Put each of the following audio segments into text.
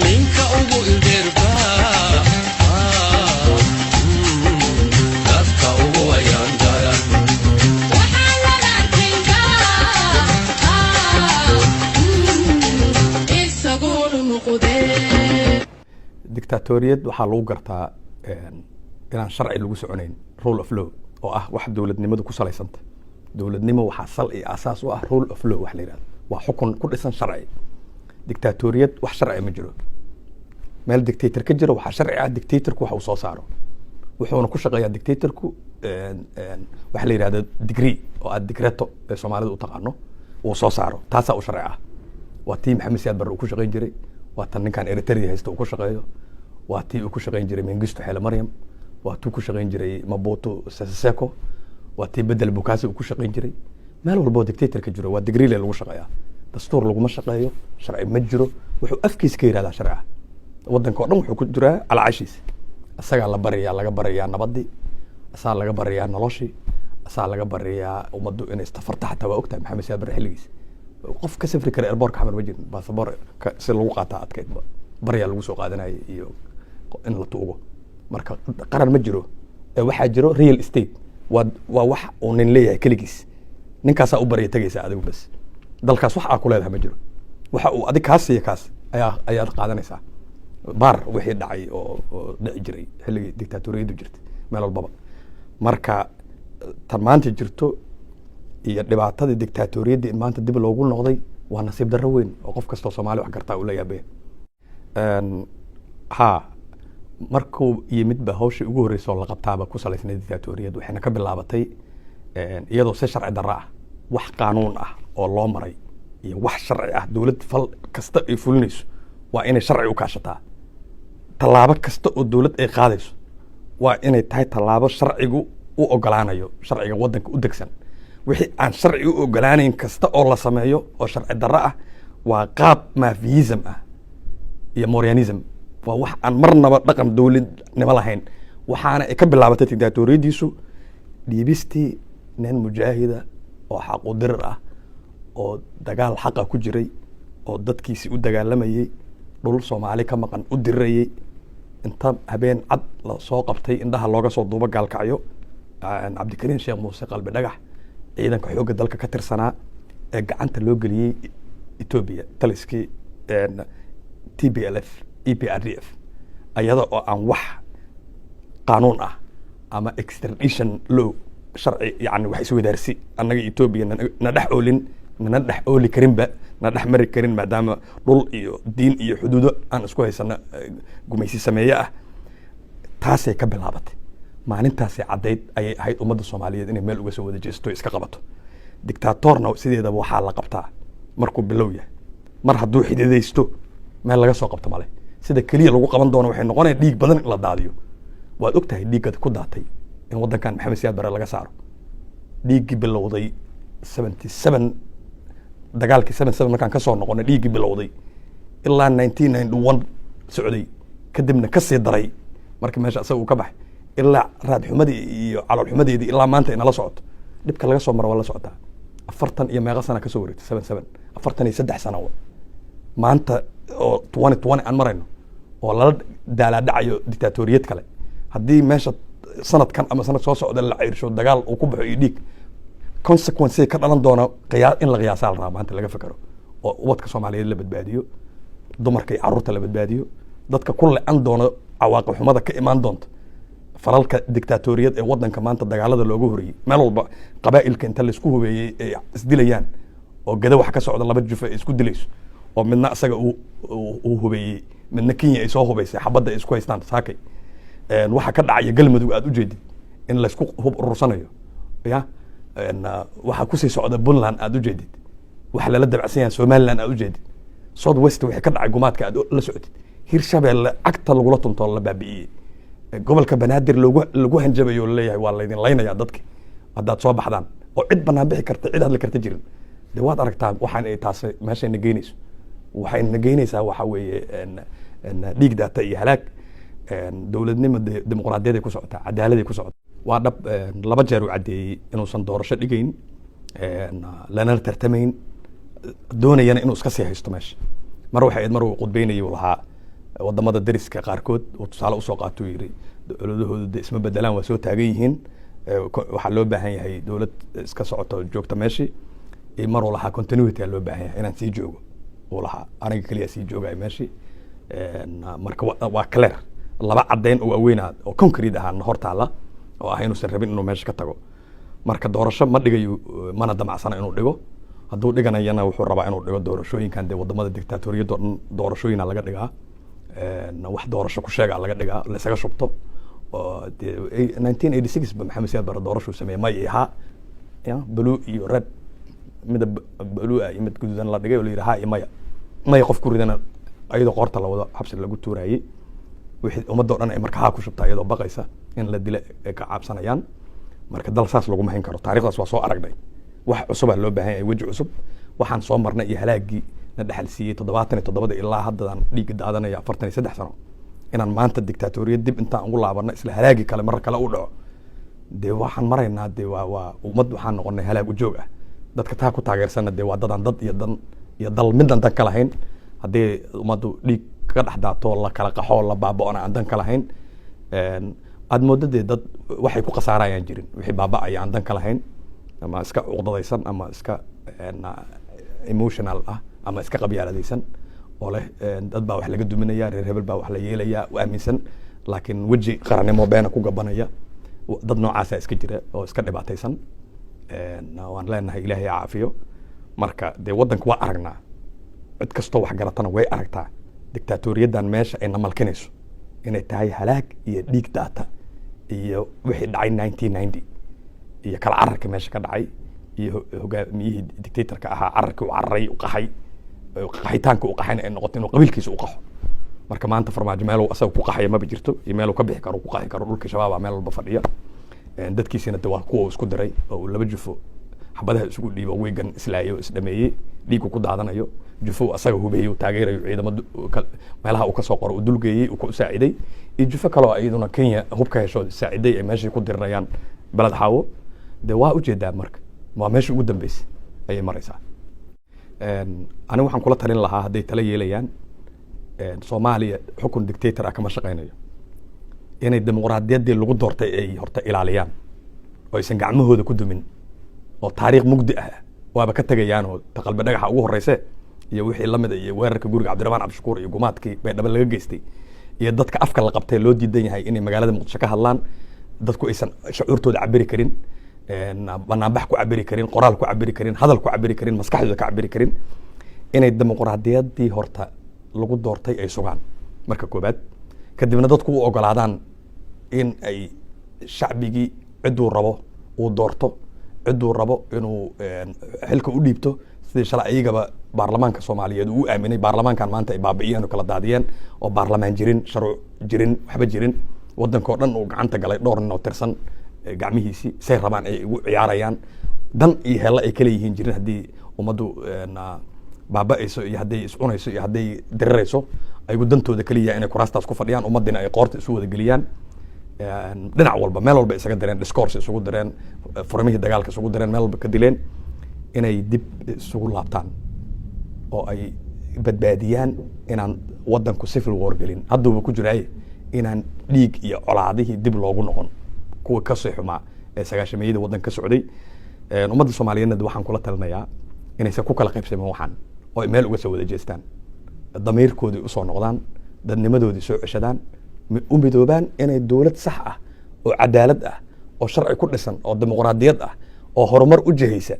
ninka ugu ildeerba dadka ugu ayaan daran dictatoriyad waxaa lagu gartaa inaan sharci lagu soconayn rule of law oo ah wax dowladnimadu ku salaysanta dowladnimo waxaa sal iyo asaas u ah rule of law wax la yidhahdo waa xukun ku dhisan sharci dictatoriyad wax sharci ma jiro meel dictator ka jiro waxaa sharci ah dictatorku waxa uu soo saaro wuxuuna ku shaqeeyaa dictatorku waxa la yidhahdo degree oo aad decreto ee soomaalida u taqaano uu soo saaro taasaa u sharci ah waa tii maxamed siyaad barre uu ku shaqeyn jiray waa tan ninkan eritrea haysta uu ku shaqeeyo waa tii uu ku shaqeyn jiray mengistu xeele maryam waa tuu ku shaqeyn jiray mabuto sese seko waa tii bedel bukaasi uu ku shaqeyn jiray meel walboo dictator ka jiro waa degree le lagu shaqeeyaa dastuur laguma shaqeeyo sharci ma jiro wuxuu afkiisa ka yihahdaa sharciga waddanka oo dhan wuxuu ku jiraa calacashiisa isagaa la barayaa laga barayaa nabadii asaa laga barayaa noloshii asaa laga barayaa ummaddu inay istafarta xataa waa ogtahay maxamed siyaad barre xilligiisa qof ka safri kara airbortka xamar ma jirin basaboor si lagu qaataa adkayd baryaa lagu soo qaadanayay iyo in la tuugo marka qaran ma jiro waxaa jiro real estate waa wax uu nin leeyahay keligiis ninkaasaa u barya tegaysaa adigu bas dalkaas wax aa ku leedahay ma jiro waxa uu adig kaas iyo kaas ayaad qaadanaysaa baar wixii dhacay oo dhici jiray xilligii dictatoriyadu jirtay meel walbaba marka tan maanta jirto iyo dhibaatadii dictatoriyaddii in maanta dib loogu noqday waa nasiib darro weyn oo qof kastoo soomaali wax gartaa uu la yaabaya ha markuu yimid ba hawshii ugu horreysay oo la qabtaaba ku salaysnay dictatoriyad waxayna ka bilaabatay iyadoo si sharci darro ah wax qaanuun ah oo loo maray iyo wax sharci ah dowlad fal kasta ay fulinayso waa inay sharci u kaashataa tallaabo kasta oo dowlad ay qaadayso waa inay tahay tallaabo sharcigu u ogolaanayo sharciga waddanka u degsan wixii aan sharci u ogolaanayn kasta oo la sameeyo oo sharci darro ah waa qaab mafiyism ah iyo morianism waa wax aan marnaba dhaqan dowladnimo lahayn waxaana ay ka bilaabatay dictatoriyadiisu dhiibistii nin mujaahida oo xaqu dirir ah oo dagaal xaqa ku jiray oo dadkiisi u dagaalamayey dhul soomaali ka maqan u dirirayey inta habeen cad la soo qabtay indhaha looga soo duubo gaalkacyo cabdikariin sheekh muuse qalbi dhagax ciidanka xoogga dalka ka tirsanaa ee gacanta loo geliyey etoobiya taliskii t b l f e p r d f ayada oo aan wax qaanuun ah ama extradition law sharci yani wax iswadaarsi annaga etoobiya na dhex oolin nana dhex ooli karinba na dhex mari karin maadaama dhul iyo diin iyo xuduudo aan isku haysano gumaysi sameeye ah taasay ka bilaabatay maalintaasay caddayd ayay ahayd ummadda soomaaliyeed inay meel uga soo wada jeesto iska qabato dictatorna sideedaba waxaa la qabtaa markuu bilow yahay mar hadduu xididaysto meel laga soo qabto male sida keliya lagu qaban doono waxay noqonaya dhiig badan in la daadiyo waad og tahay dhiiggad ku daatay in waddankan maxamed siyaad barre laga saaro dhiiggii bilowday 77 dagaalkii 77 markaan kasoo noqonay dhiiggii bilowday ilaa 1991 socday kadibna kasii daray markii meesha isaga uu ka baxay ilaa raad xumadii iyo calool xumadeedii ilaa maanta inala socoto dhibka laga soo maro waa la socotaa 40 iyo meeqa sana kasoo wareegtay 77 43 sano maanta oo 2020 aan marayno oo lala daalaadhacayo dictatoriyad kale haddii meesha sanadkan ama sanad soo socda la ceyrsho dagaal uu ku baxo iyo dhiig consequence ka dhalan doona in la qiyaasaa la rabaa maanta laga fakero oo ubadka soomaaliyeed la badbaadiyo dumarka iyo carruurta la badbaadiyo dadka ku le-an doono cawaaqib xumada ka imaan doonta falalka dictatoriyad ee waddanka maanta dagaalada looga horreeyey meel walba qabaa'ilka inta laisku hubeeyey ay isdilayaan oo gada wax ka socda laba juf ay isku dilayso oo midna isaga uu hubeeyey midna kenya ay soo hubeysay xabadda ay isku haystaan saakay waxa ka dhacaya galmudug aad u jeedid in laysku hub urursanayo ya waxaa kusii socda puntland aad u jeedid waxa lala dabacsan yahay somaliland aad u jeedid south west wixii ka dhacay gumaadka aad la socotid hirshabeelle cagta lagula tunto la baabi'iyey gobolka banaadir lagu hanjabayo laleeyahay waa laydin laynayaa dadki haddaad soo baxdaan oo cid banaan bixi karta cid hadli karta jirin de waad aragtaa waxaan ay taas meeshayna geynayso waxayna geynaysaa waxa weeye dhiig daata iyo halaag dowladnimo dimuqraadiyaday ku socotaa cadaaladay ku socotaa waa dhab laba jeer uu caddeeyey inuusan doorasho dhigayn lana tartamayn doonayana inuu iska sii haysto meesha mar waxay ahayd mar uu qudbeynayay uu lahaa wadamada dariska qaarkood uu tusaale usoo qaato yiri dowladahoodu de isma bedelaan waa soo taagan yihiin waxaa loo baahan yahay dowlad iska socoto joogta meeshii mar uu lahaa continuity loo baahan yahay inaan sii joogo uu lahaa aniga kaliya sii joogay meeshii marka waa clear laba cadeyn oo waaweyn oo concrete ah hortaala oo ah inuusan rabin inuu meesha ka tago marka doorasho ma dhigayo mana damacsana inuu dhigo hadduu dhiganayana wuxuu rabaa inuu dhigo doorashooyinkan dee wadamada dictatoriyadda oo dhan doorashooyina laga dhigaa wax doorasho ku sheega laga dhigaa laysaga shubto oo 1986 ba maxamed siyaad bare doorashuu sameeyey may ahaa blue iyo red midab blue iyo mid guduudan la dhigay oo la yidhi ha iyo maya qof ku ridana ayadoo qoorta la wado xabsi lagu tuurayey wixii ummadda oo dhan ay marka haa ku shubta iyadoo baqaysa in la dilo ay ka caabsanayaan marka dal saas laguma hayn karo taariikhdaas waa soo aragnay wax cusub loo baahan yahay weji cusub waxaan soo marnay iyo halaagii na dhaxal siiyey 77 ilaa haddadan dhiig daadanaya 43 sano inaan maanta dictatoriyad dib intaan ugu laabanay isla halaagi kale mar kale u dhaco dee waxaan maraynaa dee waa ummad waxaan noqonay halaag u joog ah dadka taa ku taageersana dee waa dadaan dad iyo dal midaan dan ka lahayn haddii ummaddu dhiig ka dhex daato la kala qaxo la baaba'ona aan dan ka lahayn aad mooddo dee dad waxay ku khasaarayaan jirin wixii baaba'aya aan dan ka lahayn ama iska cuqdadaysan ama iska emotional ah ama iska qabyaaladaysan oo leh dad baa wax laga duminaya reer hebel baa wax la yeelaya u aaminsan laakiin weji qarannimo beena ku gabanaya dad noocaasa iska jira oo iska dhibaataysan waan leenahay ilaahay caafiyo marka dee waddanka waa aragnaa cid kastoo wax garatana way aragtaa dictatoriyaddan meesha ay namalkinayso inay tahay halaag iyo dhiig daata iyo wixii dhacay 1990 iyo kala cararka meesha ka dhacay iyo hogaamiyihii dictatorka ahaa cararkii u cararay u qaxay qaxitaanka u qaxayna ay noqoto inuu qabiilkiisa u qaxo marka maanta farmaajo meel uu asaga ku qaxaya maba jirto iyo meel uu ka bixi karo ku qaxi karo dhulka shabaaba meel walba fadhiya dadkiisina de waa kuwa isku diray oo laba jufo xabadaha isugu dhiibo weegan islaayo isdhameeyey dhiigu ku daadanayo jufo asaga hubeeyey taageerayo ciidamada meelaha uu ka soo qoro uu dulgeeyey uu ku saaciday iyo jufo kale oo iyaduna Kenya hubka hesho saaciday ay meeshii ku dirirayaan balad xaawo de waa u jeedaa marka waa meeshii ugu dambeysay ayay maraysaa aniga waxaan kula talin lahaa hadday tala yeelayaan Soomaaliya xukun dictator ah kama shaqeynayo inay dimuqraadiyaddii lagu doortay ay horta ilaaliyaan oo aysan gacmahooda ku dumin oo taariikh mugdi ah waaba ka tagayaan oo taqalba dhagaxa ugu horeyse iyo wixii lamid iyo weerarka guriga Cabdiraxmaan Cabdishakuur iyo gumaadkii bay dhaba laga geystay iyo dadka afka la qabtay loo diidan yahay inay magaalada Muqdisho ka hadlaan dadku aysan shucuurtooda cabiri karin banaanbax ku cabiri karin qoraal ku cabiri karin hadal ku cabiri karin maskaxdooda ka cabiri karin inay dimuqraadiyaddii horta lagu doortay ay sugaan marka koobaad kadibna dadku u ogolaadaan in ay shacbigii ciduu rabo uu doorto ciduu rabo inuu xilka u dhiibto sidii shalay ayagaba baarlamaanka Soomaaliyeed uu aaminay baarlamaankan maanta ay baabi'iyeen oo kala daadiyeen oo baarlamaan jirin sharci jirin waxba jirin waddanka oo dhan uu gacanta galay dhowr nin oo tirsan gacmihiisii say rabaan ay ugu ciyaarayaan dan iyo hela ay kala yihiin jirin haddii ummaddu baaba'ayso iyo hadday iscunayso iyo hadday dirirayso ayagu dantooda kaliya inay kuraastaas ku fadhiyaan ummadina ay qoorta isu wada geliyaan dhinac walba meel walba isaga direen discourse isugu direen furmihii dagaalka isugu direen meel walba ka dileen inay dib isugu laabtaan oo ay badbaadiyaan inaan waddanku civil war gelin hadduuba ku jiraaye inaan dhiig iyo colaadihii dib loogu noqon kuwa ka sii xumaa ee sagaashameeyada waddanka ka socday ummadda Soomaaliyeedna waxaan kula talinayaa inaysan ku kala qaybsamaan waxaan oo ay meel uga soo wada jeestaan damiirkoodii u soo noqdaan dadnimadoodii soo ceshadaan u midoobaan inay dowlad sax ah oo cadaalad ah oo sharci ku dhisan oo dimuqraadiyad ah oo horumar u jihaysa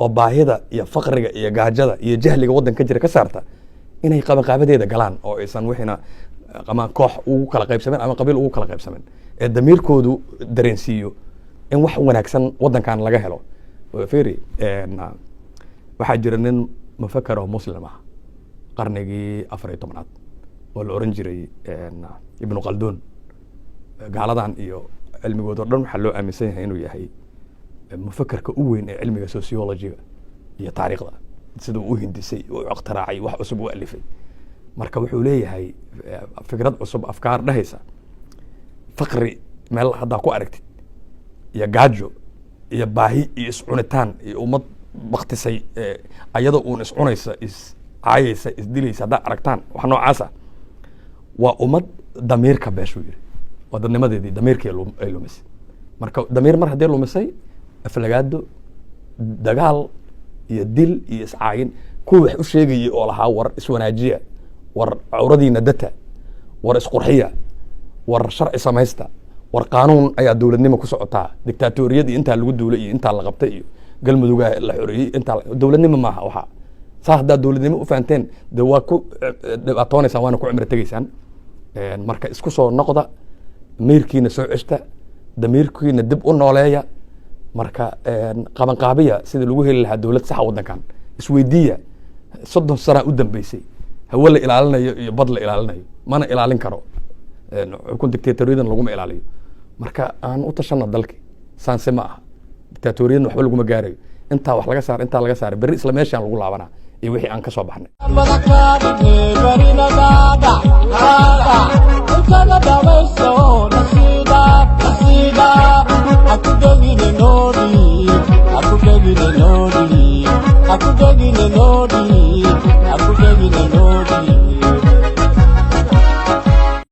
oo baahida iyo faqriga iyo gaajada iyo jahliga waddanka jira ka saarta inay qabanqaabadeeda galaan oo aysan wixina ama koox ugu kala qaybsamaan ama qabiil ugu kala qaybsamaan ee damiirkoodu dareensiiyo in wax wanaagsan waddankan laga helo fiiri waxaa jira nin mufakkar oo muslim ah qarnigii 14aad oo la oran jiray ibnu Khaldun gaaladan iyo cilmigooda dhan waxa loo aaminsan yahay inuu yahay mufakkarka u weyn ee cilmiga sociology iyo taariikhda sidoo uu hindisay oo iqtiraacay wax cusub u alifay marka wuxuu leeyahay fikrad cusub afkaar dhahaysa faqri meel hadda ku aragtid iyo gaajo iyo baahi iyo iscunitaan iyo ummad waqtisay ayada uun iscunaysa is caayaysa is dilaysa hadda aragtaan wax noocaas ah وأمد ضمير كباشو يري ودنما دي ضمير كي لومس مركا ضمير مر هدي لومسي أفلقادو دجال يدل يسعين كل واحد شيء ولا حاور إسواناجية ور عوردي ندتها ور إسقورحية ور شرع سمايستا ور قانون أي دولة نما كسعتها دكتاتورية دي أنت اللي قدولة أنت اللي غبتي قال مدوجا الحرية أنت دولة نما معها وها صح ده دولة نما وفانتين دواكو أطوني سوانا كو عمر تجيسان مركا إسكوسو نقطة ميركي نسوع عشتا دميركي ندب النولايا marka qaban qaabiya sida lagu heli lahaa dawlad sax wadankan isweydiiya 30 sano u dambeysay hawo la ilaalinayo iyo bad la ilaalinayo mana ilaalin karo xukun dictatoriyada lagu ma ilaaliyo marka aan u tashana dalki saanse ma aha dictatoriyada waxba lagu ma gaarayo inta wax laga saar bari isla meeshan lagu laabana iyo wixii aan ka soo baxnay